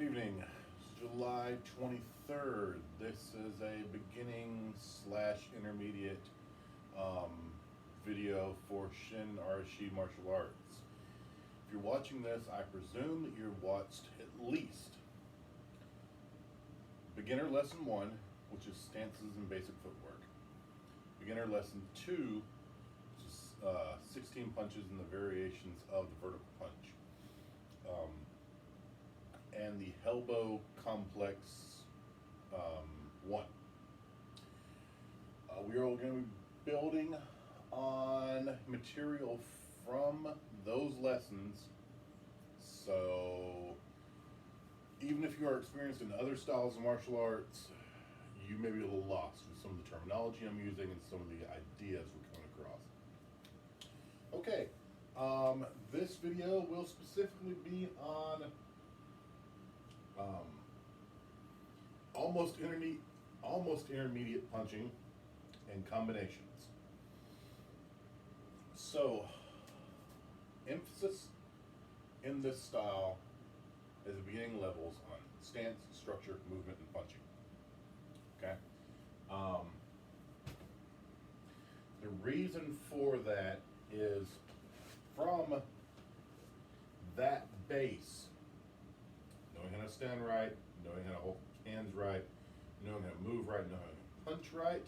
evening. It's July 23rd. This is a beginning / intermediate video for Shin Arashi martial arts. If you're watching this, I presume that you've watched at least beginner lesson 1, which is stances and basic footwork. Beginner lesson 2, which is 16 punches and the variations of the vertical punch. And the elbow complex 1. We are going to be building on material from those lessons, so even if you are experienced in other styles of martial arts, you may be a little lost with some of the terminology I'm using and some of the ideas we're coming across. Okay, this video will specifically be on almost intermediate punching and combinations. So, emphasis in this style is the beginning levels on stance, structure, movement, and punching. Okay? The reason for that is from that base, knowing how to stand right, knowing how to hold hands right, knowing how to move right, knowing how to punch right,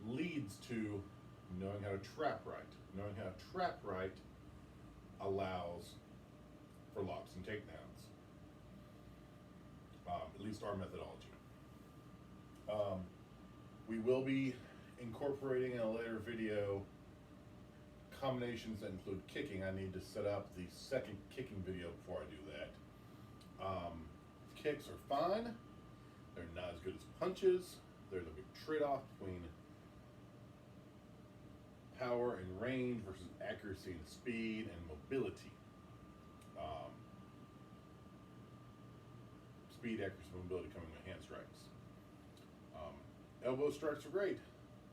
leads to knowing how to trap right. Knowing how to trap right allows for locks and takedowns. At least our methodology. We will be incorporating in a later video combinations that include kicking. I need to set up the second kicking video before I do that. Kicks are fine. They're not as good as punches. There's a big trade-off between power and range versus accuracy and speed and mobility. Speed, accuracy, mobility coming with hand strikes. Elbow strikes are great.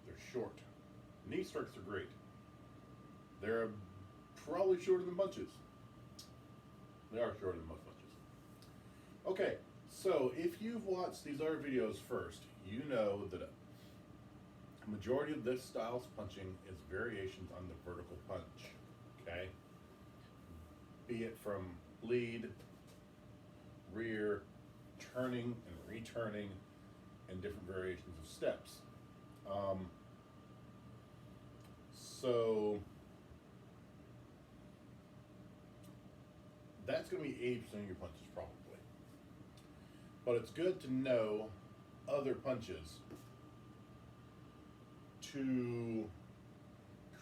They're short. Knee strikes are great. They're probably shorter than punches. They are shorter than most punches. Okay, so if you've watched these other videos first, you know that a majority of this style's punching is variations on the vertical punch. Okay? Be it from lead, rear, turning and returning, and different variations of steps. So that's going to be 80% of your punches probably. But it's good to know other punches to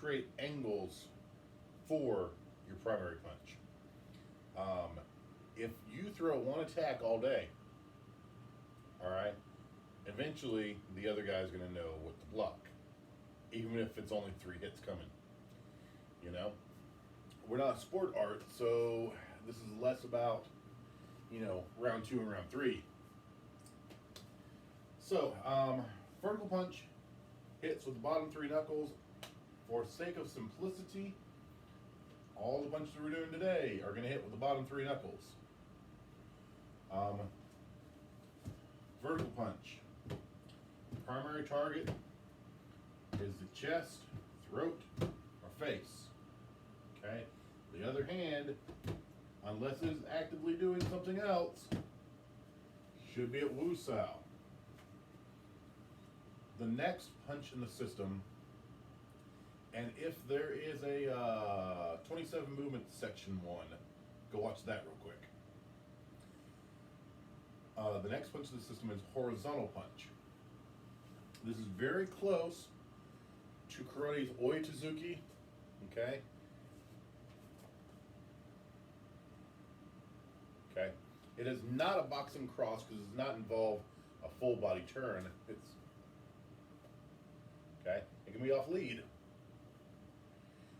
create angles for your primary punch. If you throw one attack all day, all right, eventually the other guy's going to know what to block, even if it's only 3 hits coming. You know, we're not sport art, so this is less about, round 2 and round 3. So, vertical punch hits with the bottom 3 knuckles. For sake of simplicity, all the punches we're doing today are going to hit with the bottom 3 knuckles. Vertical punch. Primary target is the chest, throat, or face. Okay? The other hand, unless it is actively doing something else, should be at Wu Sao. The next punch in the system, and if there is a 27 movement section 1, go watch that real quick. The next punch in the system is horizontal punch. This is very close to karate's Oi Tsuzuki. Okay? Okay? It is not a boxing cross because it does not involve a full body turn. Okay? It can be off lead.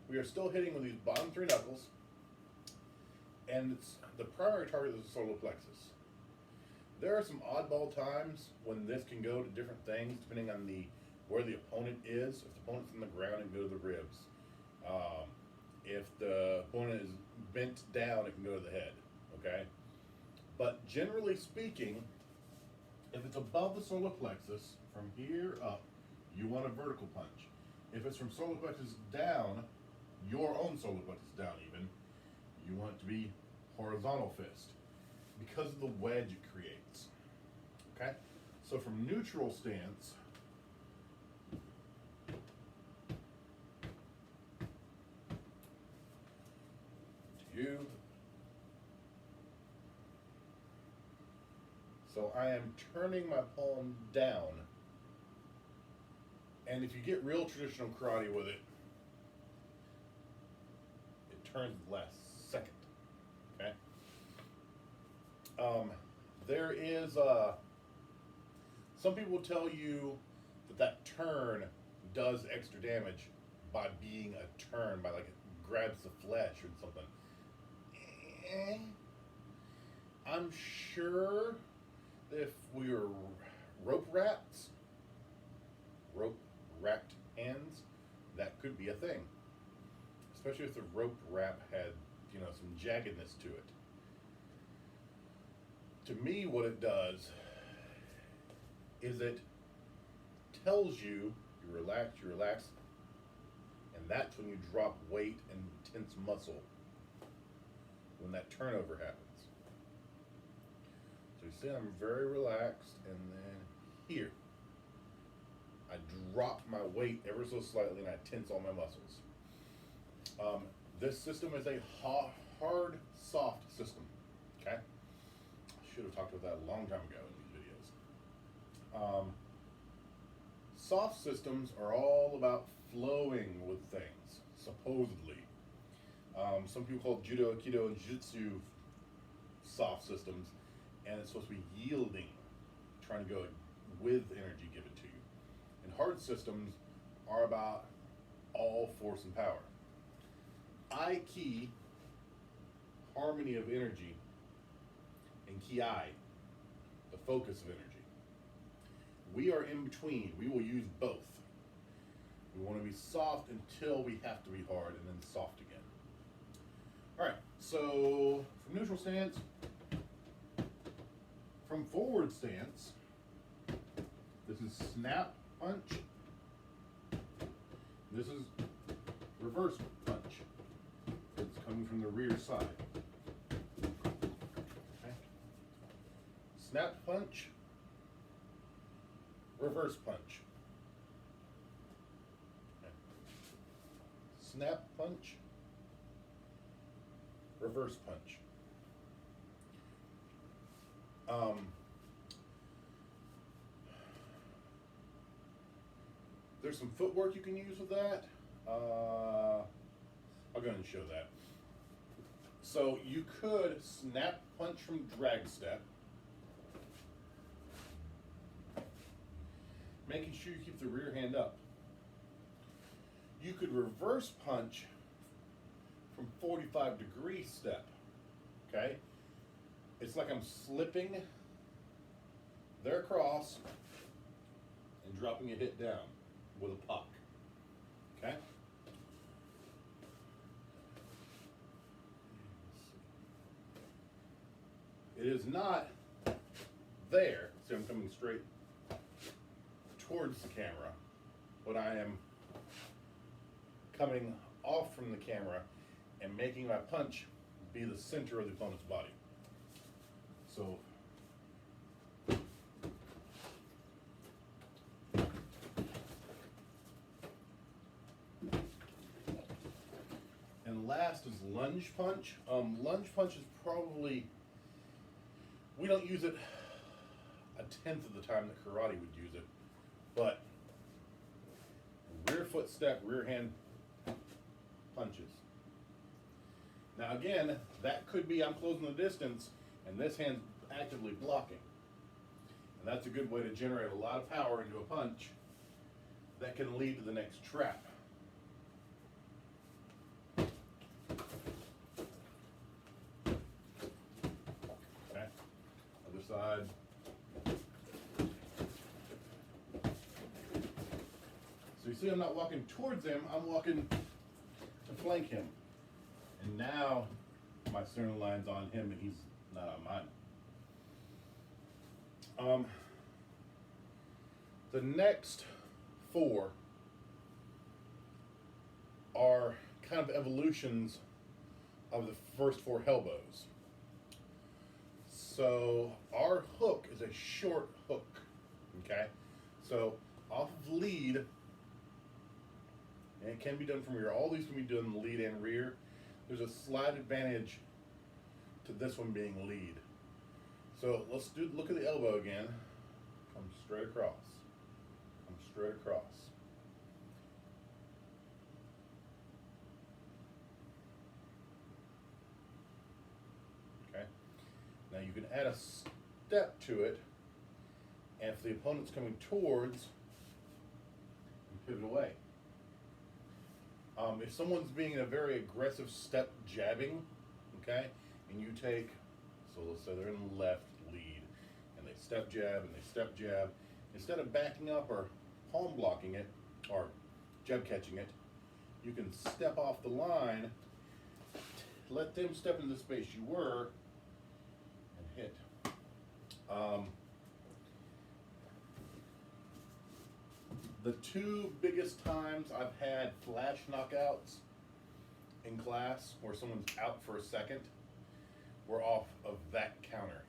We are still hitting with these bottom 3 knuckles, and the primary target is the solar plexus. There are some oddball times when this can go to different things depending on where the opponent is. If the opponent's on the ground, it can go to the ribs. If the opponent is bent down, it can go to the head. Okay? But generally speaking, if it's above the solar plexus, from here up, you want a vertical punch. If it's from solar plexus down, your own solar plexus down even, you want it to be horizontal fist because of the wedge it creates. Okay? So from neutral stance, to you. So I am turning my palm down. And if you get real traditional karate with it, it turns the last second. Okay? There is some people will tell you that turn does extra damage by being a turn, by like it grabs the flesh or something. I'm sure that if we were rope wrapped hands, that could be a thing. Especially if the rope wrap had, some jaggedness to it. To me, what it does is it tells you relax, and that's when you drop weight and tense muscle, when that turnover happens. So you see I'm very relaxed, and then here, I drop my weight ever so slightly and I tense all my muscles. This system is a hard, soft system, okay? I should have talked about that a long time ago in these videos. Soft systems are all about flowing with things, supposedly. Some people call judo, aikido, and jiu-jitsu soft systems, and it's supposed to be yielding, trying to go with energy given to you. And hard systems are about all force and power. I-ki, harmony of energy, and ki, the focus of energy. We are in between. We will use both. We want to be soft until we have to be hard, and then soft again. All right, so from neutral stance, from forward stance, this is snap punch. This is reverse punch. It's coming from the rear side. Okay. Snap punch, reverse punch. Okay. Snap punch, reverse punch. There's some footwork you can use with that. I'll go ahead and show that. So you could snap punch from drag step, making sure you keep the rear hand up. You could reverse punch from 45-degree step, okay? It's like I'm slipping there across and dropping a hit down with a puck, okay? It is not there, so I'm coming straight towards the camera, but I am coming off from the camera and making my punch be the center of the opponent's body. So, and last is lunge punch. Lunge punch is probably, we don't use it a tenth of the time that karate would use it, but rear foot step, rear hand punches. Now again, that could be I'm closing the distance and this hand's actively blocking. And that's a good way to generate a lot of power into a punch that can lead to the next trap. Okay, other side. So you see I'm not walking towards him, I'm walking to flank him. And now my center line's on him and he's not on mine. Um, the next four are kind of evolutions of the first four elbows. So our hook is a short hook, okay? So off of lead, and it can be done from rear. All these can be done lead and rear. There's a slight advantage to this one being lead. So let's look at the elbow again. Come straight across. Come straight across. Okay. Now you can add a step to it, and if the opponent's coming towards, you pivot away. If someone's being a very aggressive step jabbing, okay, and you take, so let's say they're in the left lead, and they step jab and they step jab, instead of backing up or palm blocking it or jab catching it, you can step off the line, let them step into the space you were, and hit. The two biggest times I've had flash knockouts in class where someone's out for a second were off of that counter.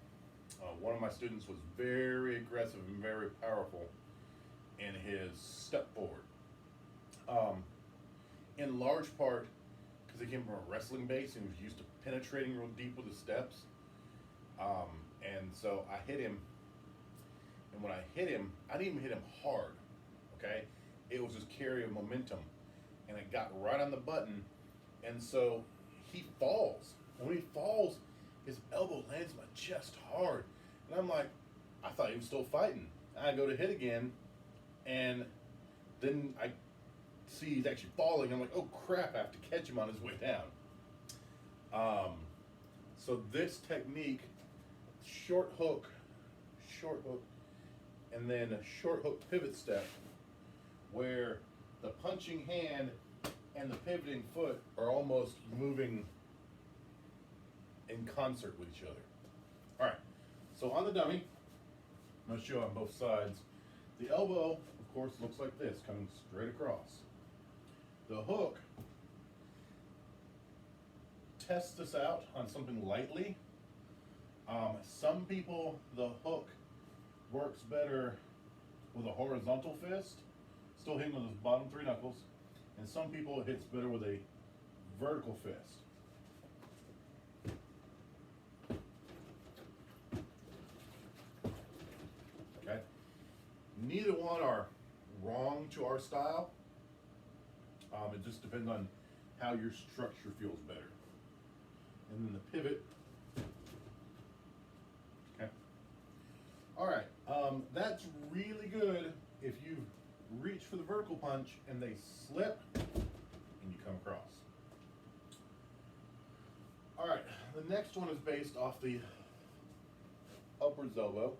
One of my students was very aggressive and very powerful in his step forward. In large part because he came from a wrestling base and was used to penetrating real deep with the steps. And so I hit him, and when I hit him, I didn't even hit him hard. Okay, it was just carry of momentum, and it got right on the button, and so he falls. And when he falls, his elbow lands my chest hard, and I'm like, I thought he was still fighting. And I go to hit again, and then I see he's actually falling. I'm like, oh crap! I have to catch him on his way down. So this technique, short hook, and then a short hook pivot step, where the punching hand and the pivoting foot are almost moving in concert with each other. All right, so on the dummy, I'm going to show on both sides. The elbow, of course, looks like this, coming straight across. The hook, test this out on something lightly. Some people, the hook works better with a horizontal fist, still hitting with his bottom three knuckles, and some people it hits better with a vertical fist. Okay? Neither one are wrong to our style. It just depends on how your structure feels better. And then the pivot. Okay. All right. That's really good if you reach for the vertical punch and they slip and you come across. All right, the next one is based off the upwards elbow.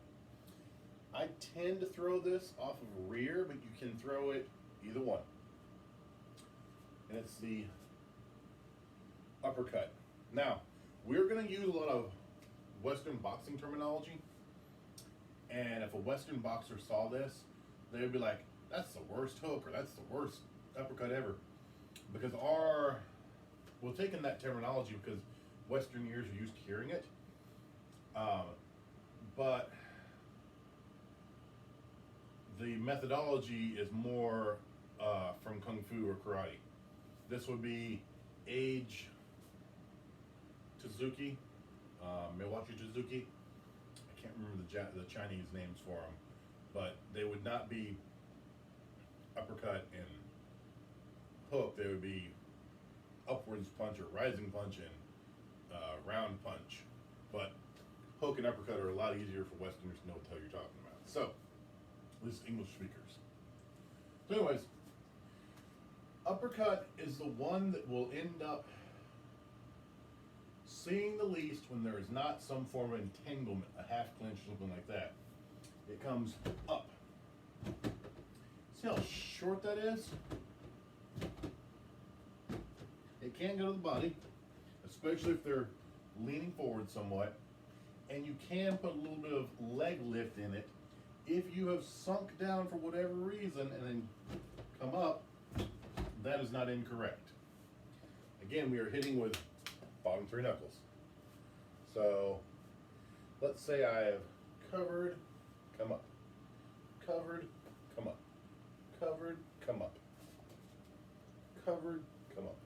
I tend to throw this off of rear, but you can throw it either one. And it's the uppercut. Now, we're going to use a lot of Western boxing terminology, and if a Western boxer saw this, they would be like, that's the worst hook, or that's the worst uppercut ever. Because we're taking that terminology because Western ears are used to hearing it. But the methodology is more from Kung Fu or karate. This would be Age Suzuki, Milwaukee Suzuki. I can't remember the Chinese names for them, but they would not be uppercut and hook. They would be upwards punch or rising punch and round punch. But hook and uppercut are a lot easier for Westerners to know what the hell you're talking about. So, at least English speakers. So anyways, uppercut is the one that will end up seeing the least when there is not some form of entanglement, a half clinch, something like that. It comes up. See how short that is? It can go to the body, especially if they're leaning forward somewhat. and you can put a little bit of leg lift in it if you have sunk down for whatever reason and then come up. That is not incorrect. Again, we are hitting with bottom 3 knuckles. So let's say I have covered, come up, covered, come up, covered, come up, covered, come up,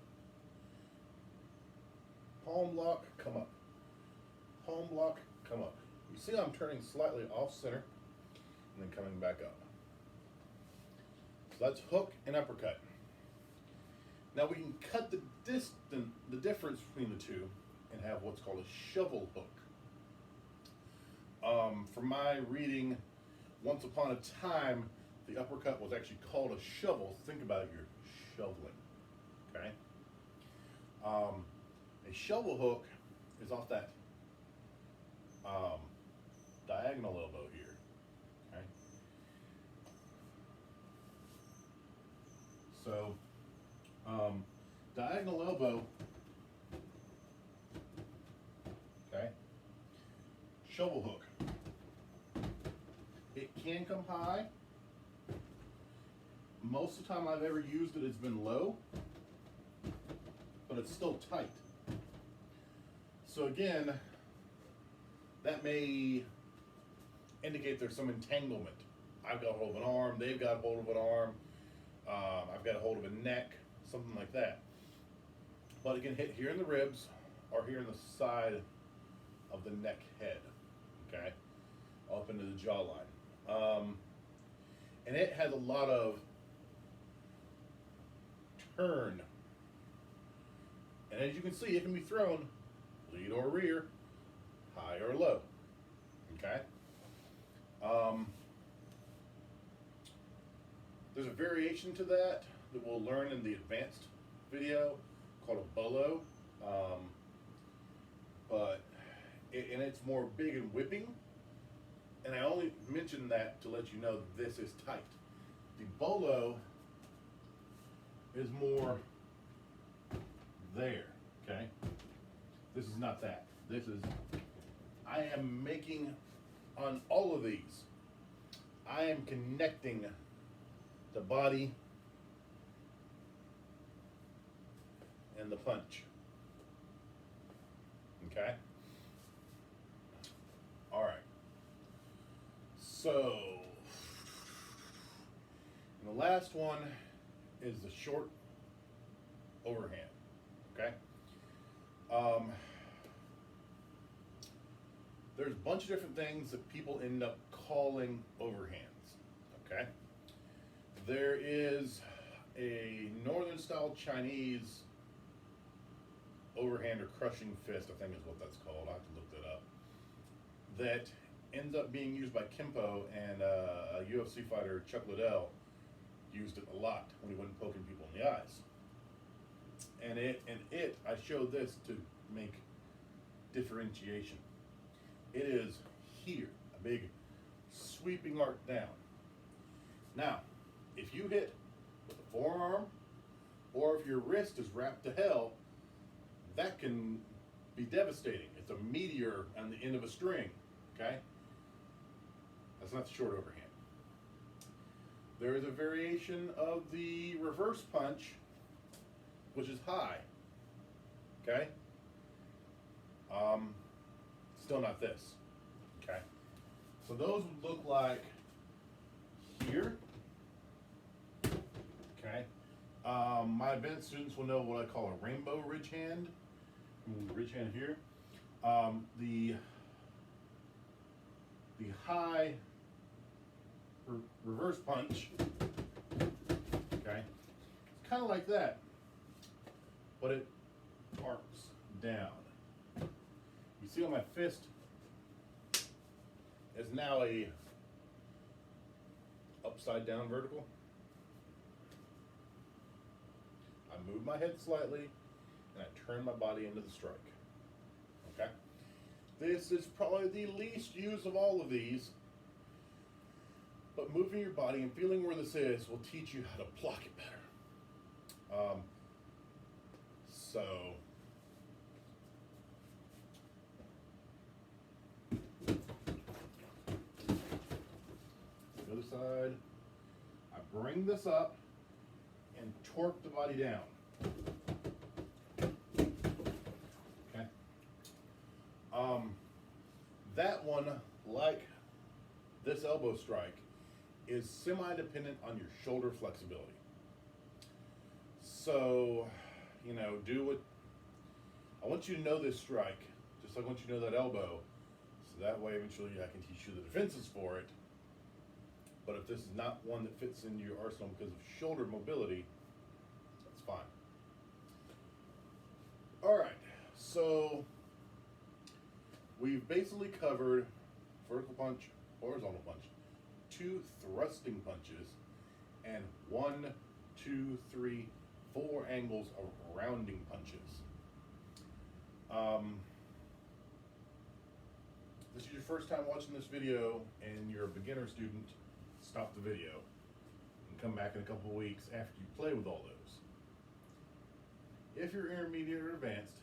palm lock, come up, palm lock, come up. You see I'm turning slightly off center and then coming back up. So that's hook and uppercut. Now we can cut the difference between the two and have what's called a shovel hook. From my reading, once upon a time, the uppercut was actually called a shovel. Think about it, you're shoveling, okay? A shovel hook is off that diagonal elbow here, okay? So, diagonal elbow, okay? Shovel hook. It can come high. Most of the time I've ever used it, it's been low, but it's still tight. So again, that may indicate there's some entanglement. I've got hold of an arm, they've got hold of an arm, I've got a hold of a neck, something like that. But it can hit here in the ribs or here in the side of the neck head, okay, up into the jawline. And it has a lot of turn. And as you can see, it can be thrown lead or rear, high or low, okay? There's a variation to that we'll learn in the advanced video called a bolo, and it's more big and whipping. And I only mention that to let you know this is tight. The bolo is more there, okay? This is not that. This is, I am making, on all of these, I am connecting the body and the punch, okay? All right. So, and the last one is the short overhand, okay? There's a bunch of different things that people end up calling overhands, okay? There is a northern style Chinese overhand or crushing fist, I think is what that's called. I have to look that up. That ends up being used by Kempo, and a UFC fighter, Chuck Liddell, used it a lot when he went poking people in the eyes. And I showed this to make differentiation. It is here, a big sweeping arc down. Now, if you hit with a forearm, or if your wrist is wrapped to hell, that can be devastating. It's a meteor on the end of a string, okay? That's not the short overhand. There is a variation of the reverse punch, which is high, okay? Still not this, okay? So those would look like here, okay? My advanced students will know what I call a rainbow ridge hand. Ridge hand here. The high reverse punch, okay? It's kind of like that, but it arcs down. You see on my fist is now a upside down vertical. I move my head slightly and I turn my body into the strike, okay? This is probably the least used of all of these, but moving your body and feeling where this is will teach you how to block it better. So side. I bring this up and torque the body down. Okay. That one, like this elbow strike, is semi-dependent on your shoulder flexibility. So, you know, do what I want you to know this strike, just like I want you to know that elbow, so that way eventually I can teach you the defenses for it. But if this is not one that fits into your arsenal because of shoulder mobility, that's fine. All right, so we've basically covered vertical punch, horizontal punch, 2 thrusting punches, and 1, 2, 3, 4 angles of rounding punches. This is your first time watching this video and you're a beginner student, stop the video and come back in a couple of weeks after you play with all those. If you're intermediate or advanced,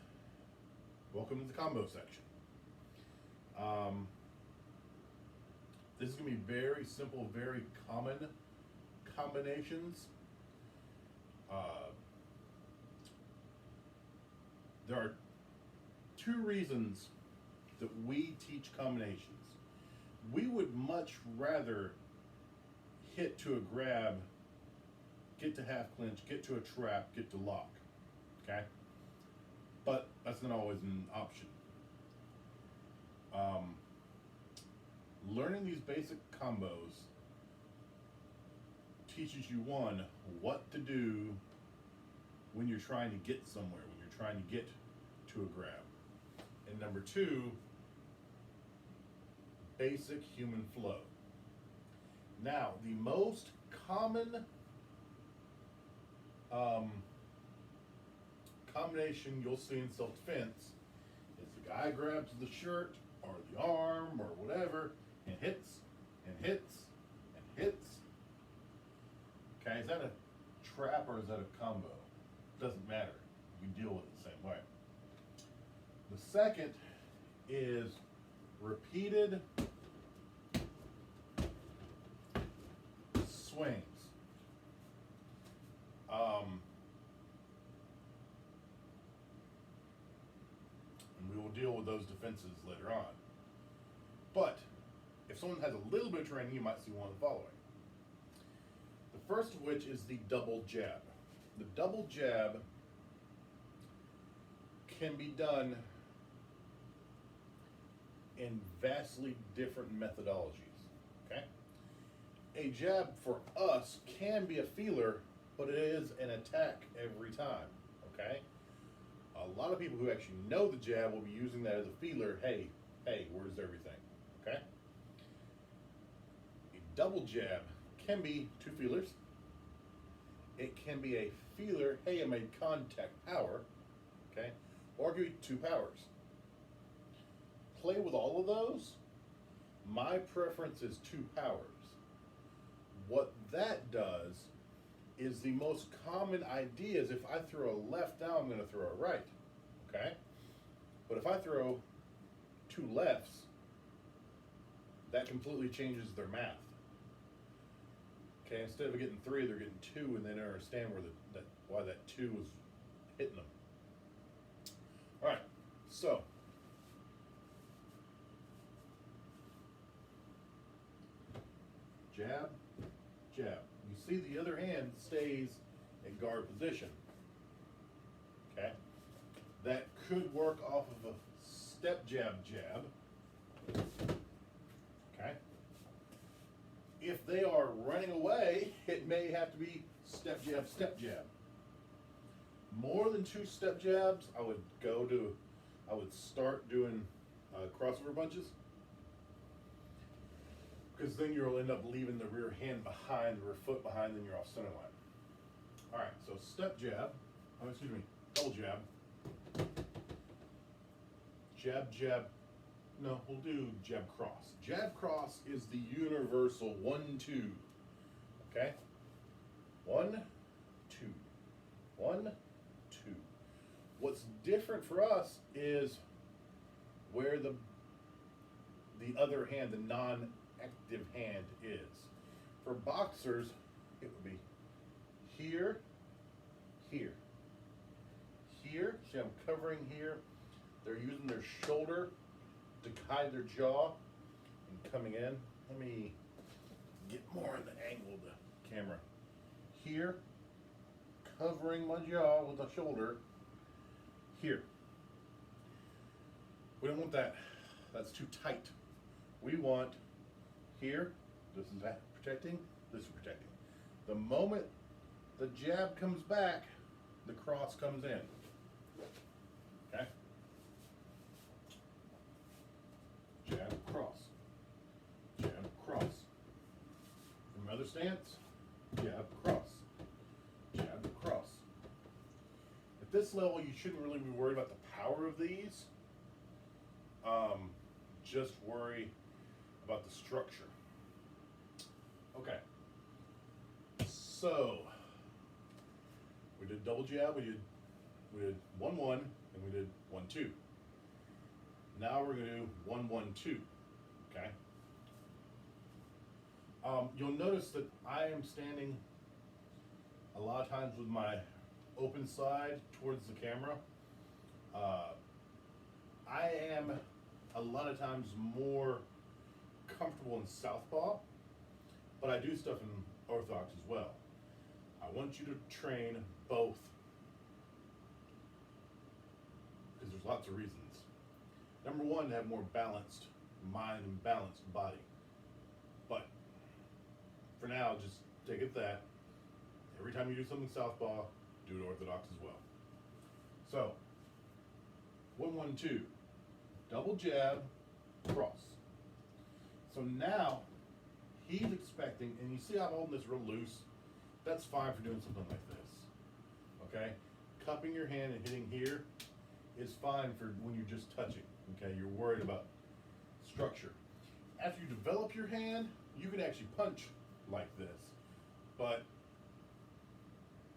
welcome to the combo section. This is going to be very simple, very common combinations. There are 2 reasons that we teach combinations. We would much rather hit to a grab, get to half clinch, get to a trap, get to lock, okay? But that's not always an option. Learning these basic combos teaches you, 1, what to do when you're trying to get somewhere, when you're trying to get to a grab. And number 2, basic human flow. Now, the most common combination you'll see in self-defense is the guy grabs the shirt or the arm or whatever and hits and hits and hits. Okay, is that a trap or is that a combo? Doesn't matter. You deal with it the same way. The second is repeated swings. And we will deal with those defenses later on. But if someone has a little bit of training, you might see one of the following. The first of which is the double jab. The double jab can be done in vastly different methodologies, okay? A jab for us can be a feeler, but it is an attack every time, okay? A lot of people who actually know the jab will be using that as a feeler. Hey, where's everything, okay? A double jab can be 2 feelers. It can be a feeler, hey, I made contact, power, okay? Or it could be 2 powers. Play with all of those. My preference is 2 powers. What that does is the most common idea is if I throw a left down, I'm going to throw a right, okay? But if I throw 2 lefts, that completely changes their math. Okay, instead of getting 3, they're getting 2, and they don't understand why that 2 was hitting them. All right, so jab, jab. You see the other hand stays in guard position. Okay, that could work off of a step jab, jab. Okay. If they are running away, it may have to be step jab, step jab. More than 2 step jabs, I would start doing crossover punches. Because then you'll end up leaving the rear hand behind, the rear foot behind, then you're off center line. All right, so step jab, double jab. Jab, jab, no, we'll do jab cross. Jab cross is the universal 1-2, okay? 1, 2, 1, 2. What's different for us is where the other hand, the non-active hand is. For boxers, it would be here, here, here. See, I'm covering here. They're using their shoulder to hide their jaw and coming in. Let me get more in the angle of the camera. Here, covering my jaw with the shoulder. Here. We don't want that. That's too tight. We want here, this is that protecting, this is protecting. The moment the jab comes back, the cross comes in. Okay? Jab, cross. Jab, cross. From other stance, jab, cross. Jab, cross. At this level, you shouldn't really be worried about the power of these. Just worry about the structure. Okay. So we did double jab, we did 1-1, and we did 1-2. Now we're gonna do 1-1-2. Okay. You'll notice that I am standing a lot of times with my open side towards the camera. I am a lot of times more comfortable in southpaw, but I do stuff in orthodox as well. I want you to train both because there's lots of reasons. Number one, to have more balanced mind and balanced body. But for now, just take it that every time you do something southpaw, do it orthodox as well. So 1-1-2. Double jab, cross. So now he's expecting, and you see I'm holding this real loose. That's fine for doing something like this. Okay? Cupping your hand and hitting here is fine for when you're just touching. Okay? You're worried about structure. After you develop your hand, you can actually punch like this. But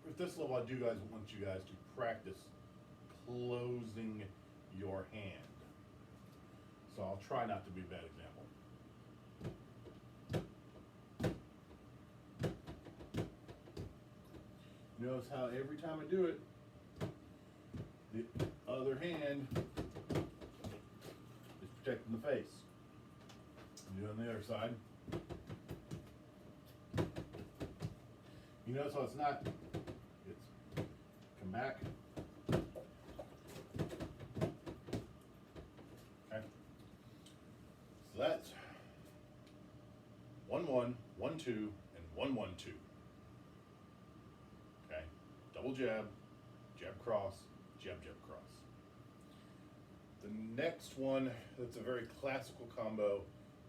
at this level, I do want you guys to practice closing your hand. So I'll try not to be a bad example. Notice how every time I do it, the other hand is protecting the face. Do it on the other side. You notice how it's not, it's come back. So that's 1-1, 1-2, and 1-1-2. Okay, double jab, jab cross, jab jab cross. The next one that's a very classical combo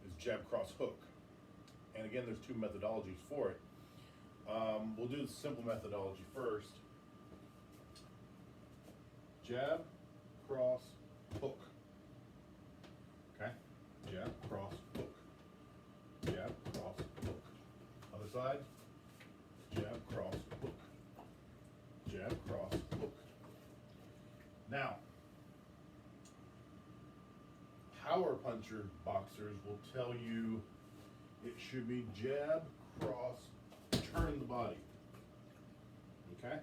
is jab cross hook. And again, there's two methodologies for it. We'll do the simple methodology first. Jab, cross, hook. Okay? Jab, cross, hook. Jab, cross, hook. Other side. Jab, cross, hook. Jab, cross, hook. Now, power puncher boxers will tell you it should be jab, cross, turn the body. Okay?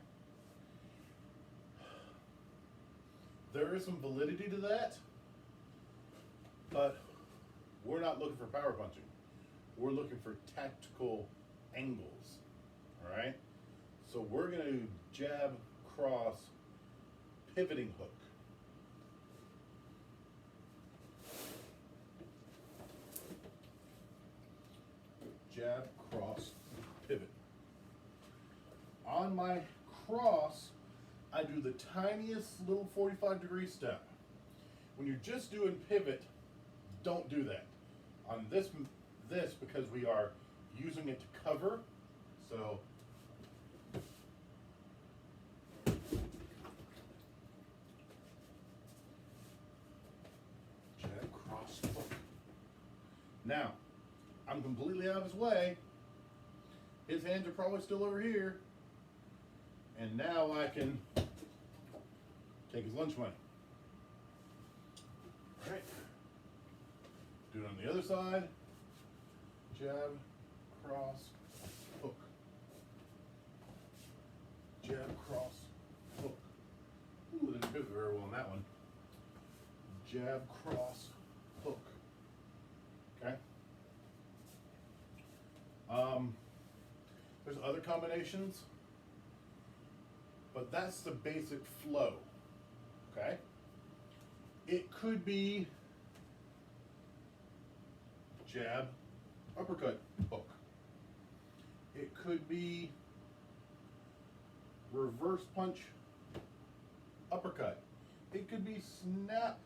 There is some validity to that, but we're not looking for power punching. We're looking for tactical angles. All right? So we're going to do jab, cross, pivoting hook. Jab, cross, pivot. On my cross, I do the tiniest little 45-degree step. When you're just doing pivot, don't do that. On this, because we are using it to cover, so jab, cross, hook. Now, I'm completely out of his way. His hands are probably still over here. And now I can take his lunch money. All right. Do it on the other side. Jab, cross, jab, cross, hook. Ooh, didn't pivot very well on that one. Jab, cross, hook. Okay. There's other combinations, but that's the basic flow. Okay. It could be jab, uppercut, hook. It could be reverse punch, uppercut. It could be snap,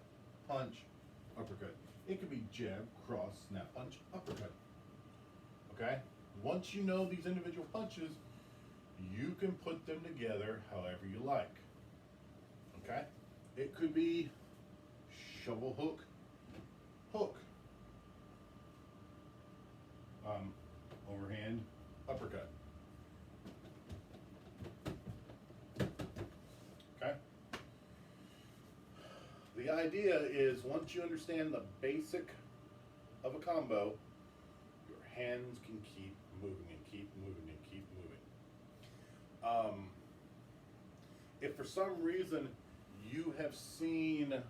punch, uppercut. It could be jab, cross, snap, punch, uppercut. Okay? Once you know these individual punches, you can put them together however you like. Okay? It could be shovel hook, hook. Overhand, uppercut. Okay? The idea is once you understand the basic of a combo, your hands can keep moving and keep moving and keep moving. If for some reason you have seen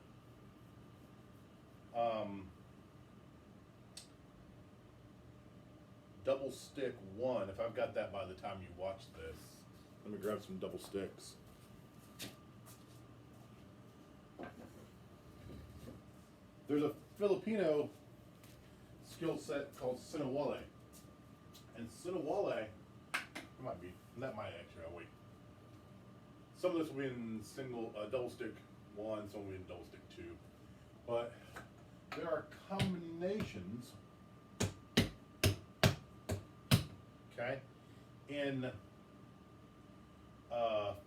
double stick one, if I've got that by the time you watch this, let me grab some double sticks. There's a Filipino skill set called Sinawale. And Sinawale, that might actually, oh wait. Some of this will be in double stick one, some will be in double stick two. But there are combinations, okay, in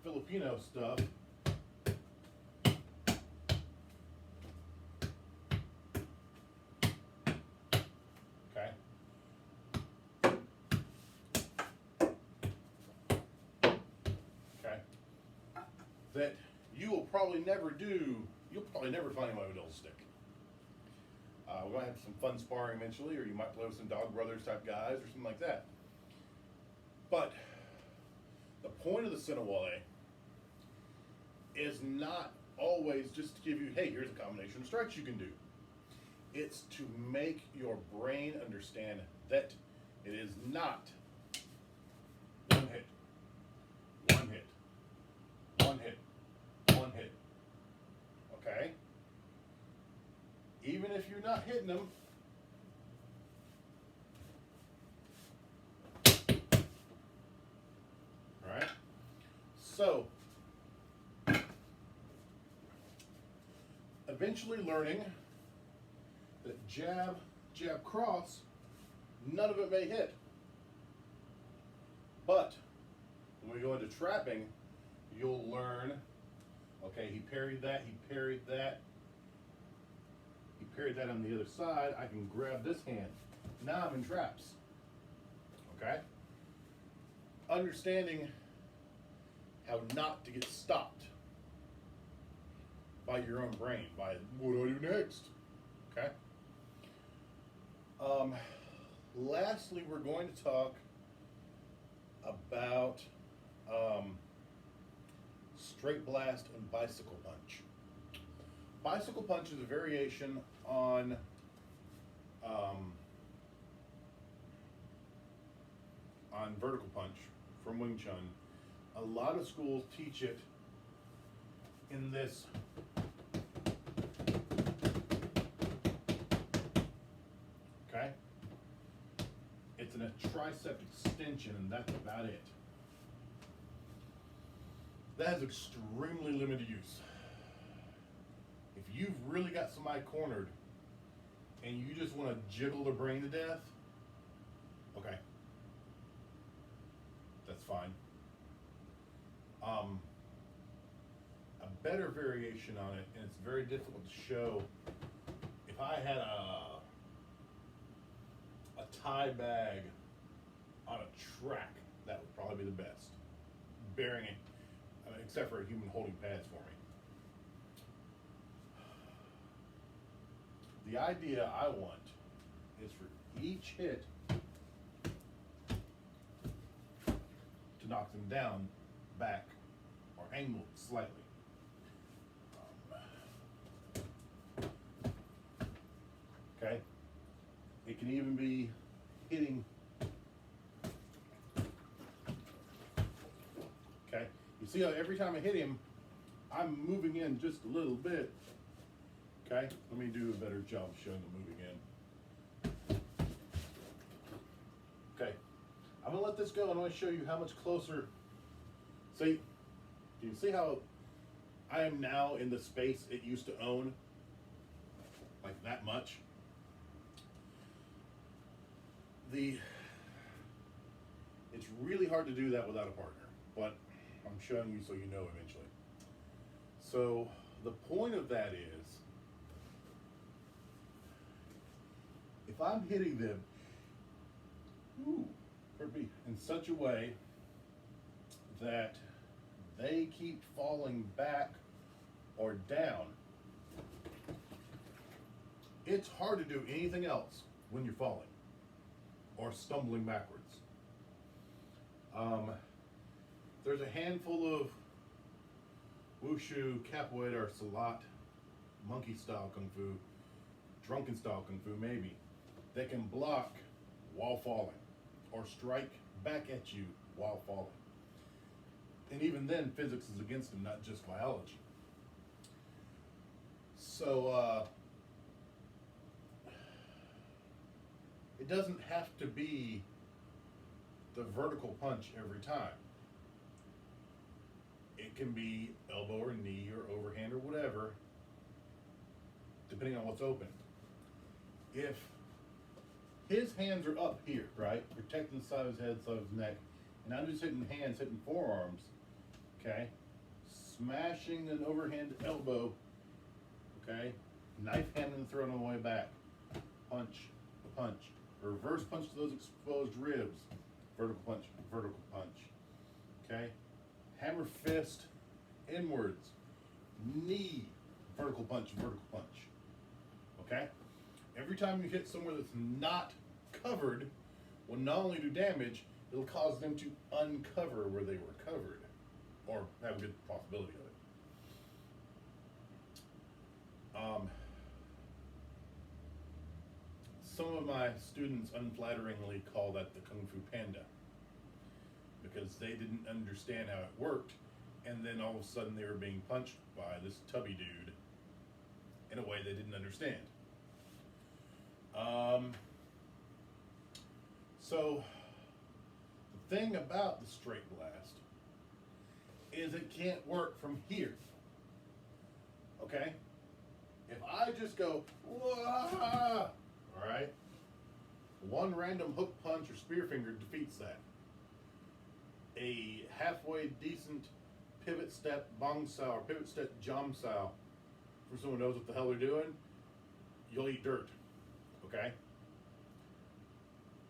Filipino stuff. Okay. Okay. That you will probably never do, you'll probably never find anybody with a double stick. We're going to have some fun sparring eventually, or you might play with some Dog Brothers type guys or something like that. But the point of the Sinawale is not always just to give you, hey, here's a combination of strikes you can do. It's to make your brain understand that it is not one hit, one hit, one hit, one hit. Okay? Even if you're not hitting them, all right? So, eventually learning that jab, jab, cross, none of it may hit. But when we go into trapping, you'll learn, okay, he parried that, he parried that. He parried that on the other side. I can grab this hand. Now I'm in traps. Okay? Understanding how not to get stopped by your own brain, by what do I do next? Okay? Lastly, we're going to talk about straight blast and bicycle punch. Bicycle punch is a variation on vertical punch from Wing Chun. A lot of schools teach it in this okay? It's in a tricep extension, and that's about it. That has extremely limited use. If you've really got somebody cornered and you just want to jiggle their brain to death, okay, that's fine. A better variation on it, and it's very difficult to show. If I had a tie bag on a track, that would probably be the best. Bearing it, except for a human holding pads for me. The idea I want is for each hit to knock them down, back, angled slightly. Okay, it can even be hitting. Okay, you see how every time I hit him, I'm moving in just a little bit. Okay, let me do a better job showing the moving in. Okay, I'm gonna let this go and I want to show you how much closer. See, do you see how I am now in the space it used to own? Like that much. It's really hard to do that without a partner, but I'm showing you so you know eventually. So the point of that is, if I'm hitting them in such a way that they keep falling back or down, it's hard to do anything else when you're falling or stumbling backwards. There's a handful of wushu, capoeira, or salat, monkey style kung fu, drunken style kung fu maybe, that can block while falling or strike back at you while falling. And even then, physics is against them, not just biology. So it doesn't have to be the vertical punch every time. It can be elbow or knee or overhand or whatever, depending on what's open. If his hands are up here, right, protecting the side of his head, side of his neck, and I'm just hitting hands, hitting forearms, okay, smashing an overhand elbow, okay, knife hand in the throat on the way back, punch, punch, reverse punch to those exposed ribs, vertical punch, okay, hammer fist inwards, knee, vertical punch, okay. Every time you hit somewhere that's not covered, will not only do damage, it'll cause them to uncover where they were covered, or have a good possibility of it. Some of my students unflatteringly call that the Kung Fu Panda, because they didn't understand how it worked, and then all of a sudden they were being punched by this tubby dude in a way they didn't understand. So the thing about the straight blast is it can't work from here. Okay? If I just go, wah, all right, one random hook punch or spear finger defeats that. A halfway decent pivot step bong sao or pivot step jam sao, for someone who knows what the hell they're doing, you'll eat dirt. Okay?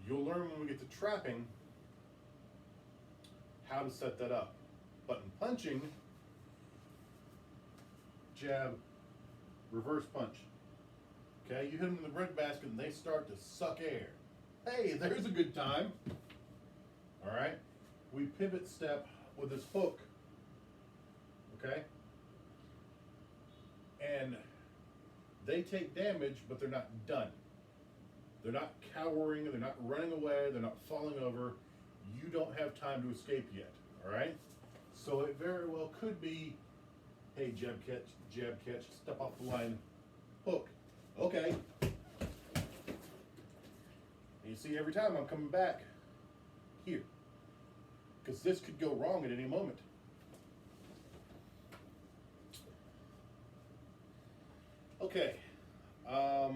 You'll learn when we get to trapping how to set that up. But in punching, jab, reverse punch. Okay, you hit them in the breadbasket and they start to suck air. Hey, there's a good time. All right, we pivot step with this hook. Okay, and they take damage, but they're not done. They're not cowering, they're not running away, they're not falling over. You don't have time to escape yet, all right? So it very well could be, hey, jab catch, step off the line, hook. Okay. And you see every time I'm coming back here, because this could go wrong at any moment. Okay. I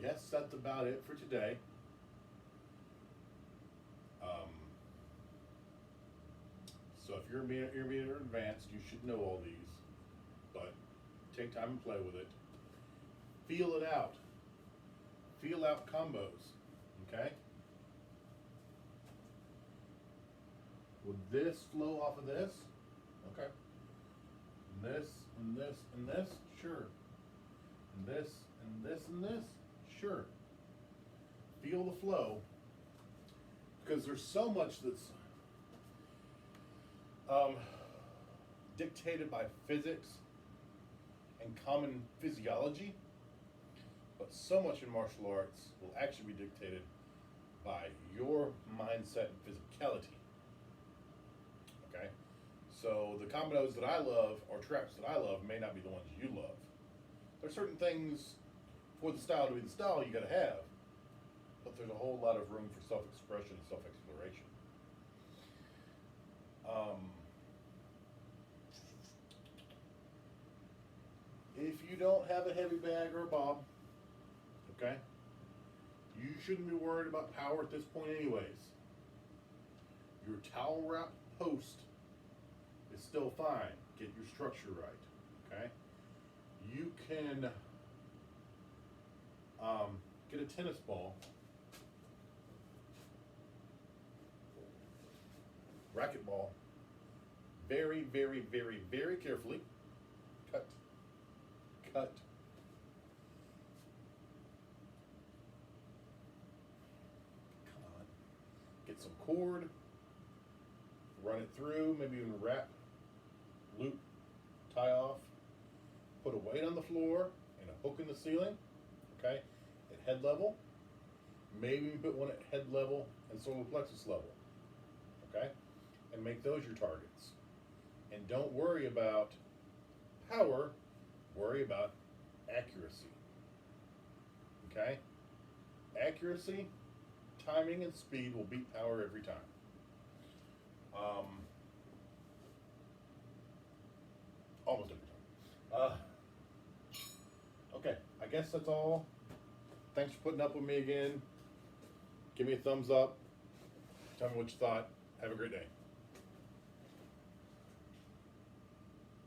guess that's about it for today. So if you're intermediate or advanced, you should know all these, but take time and play with it. Feel it out. Feel out combos, okay? Would this flow off of this? Okay. And this, and this, and this? Sure. And this, and this, and this? Sure. Feel the flow, because there's so much that's Um, Dictated by physics and common physiology, but so much in martial arts will actually be dictated by your mindset and physicality. Okay? So the combos that I love or traps that I love may not be the ones you love. There's certain things for the style to be the style you gotta have, but there's a whole lot of room for self-expression and self-exploration. If you don't have a heavy bag or a bob, okay, you shouldn't be worried about power at this point anyways. Your towel wrap post is still fine. Get your structure right, okay? You can get a tennis ball, racquetball, very, very, very, very carefully. Cut. Come on. Get some cord, run it through, maybe even wrap, loop, tie off, put a weight on the floor and a hook in the ceiling, okay, at head level. Maybe put one at head level and solar plexus level, okay, and make those your targets. And don't worry about power, worry about accuracy, okay? Accuracy, timing, and speed will beat power every time. Almost every time. Okay, I guess that's all. Thanks for putting up with me again. Give me a thumbs up. Tell me what you thought. Have a great day.